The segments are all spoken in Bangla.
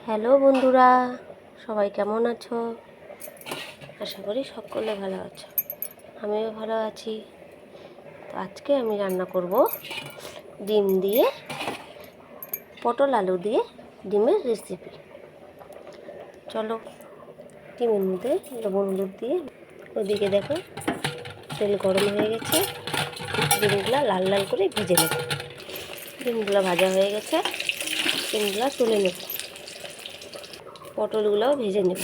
হ্যালো বন্ধুরা, সবাই কেমন আছো? আশা করি সকলে ভালো আছো। আমিও ভালো আছি। তো আজকে আমি রান্না করব ডিম দিয়ে, পটল আলু দিয়ে ডিমের রেসিপি। চলো ডিমের মধ্যে লবণ হলুদ দিয়ে, ওদিকে দেখো তেল গরম হয়ে গেছে, ডিমগুলো লাল লাল করে ভেজে নেব। ডিমগুলো ভাজা হয়ে গেছে, ডিমগুলো তুলে নেব। পটলগুলোও ভেজে নেব।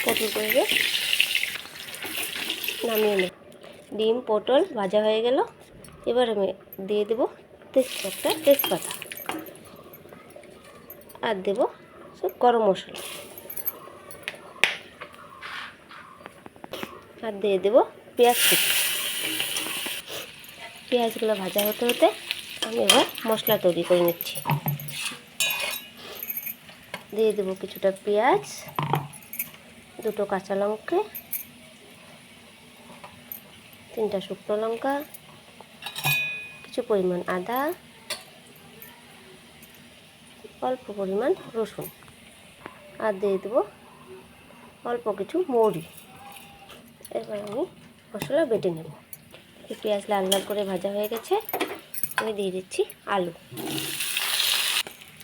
পটলগুলো নামিয়ে নেব। ডিম পটল ভাজা হয়ে গেল। এবার আমি দিয়ে দেবো তেজপাতা আর দেব সব গরম মশলা আর দিয়ে দেবো পেঁয়াজ কুচি। পেঁয়াজগুলো ভাজা হতে হতে আমি এবার মশলা তৈরি করে নিচ্ছি। দিয়ে দেবো কিছুটা পেঁয়াজ, দুটো কাঁচা লঙ্কা, 3টা শুকনো লঙ্কা, কিছু পরিমাণ আদা, অল্প পরিমাণ রসুন আর দিয়ে দেবো অল্প কিছু মৌরি। এবার আমি মশলা বেটে নেব। পেঁয়াজ লাল লাল করে ভাজা হয়ে গেছে, আমি দিয়ে দিচ্ছি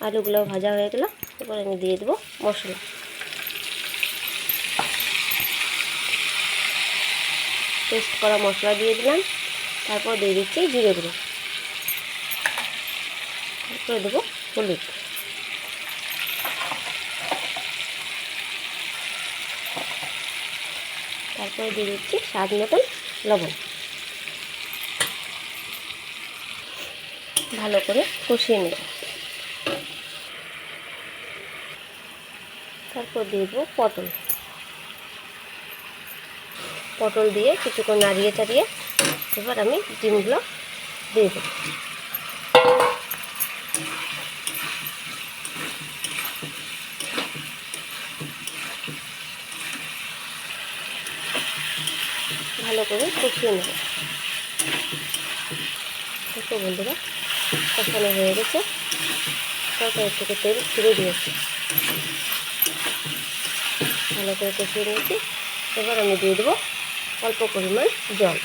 আলুগুলোও ভাজা হয়ে গেল। এবার আমি দিয়ে দেবো মশলা। পেস্ট করা মশলা দিয়ে দিলাম। তারপর দিয়ে দিচ্ছি জিরে গুঁড়ো, তারপরে দেবো হলুদ, তারপরে দিয়ে দিচ্ছি স্বাদ মতন লবণ। ভালো করে কষিয়ে নেব। তারপর দিয়ে দেবো পটল দিয়ে কিছুক্ষণ নাড়িয়ে চাড়িয়ে এবার আমি ডিমগুলো দিয়ে দেবো। ভালো করে কষিয়ে নেব। দেখো বন্ধুরা, কষানো হয়ে গেছে, তরকারি থেকে তেল ছিঁড়ে দিয়েছি। ভালো করে কষিয়ে নিয়েছি। এবার আমি দিয়ে দেবো অল্প পরিমাণ জল।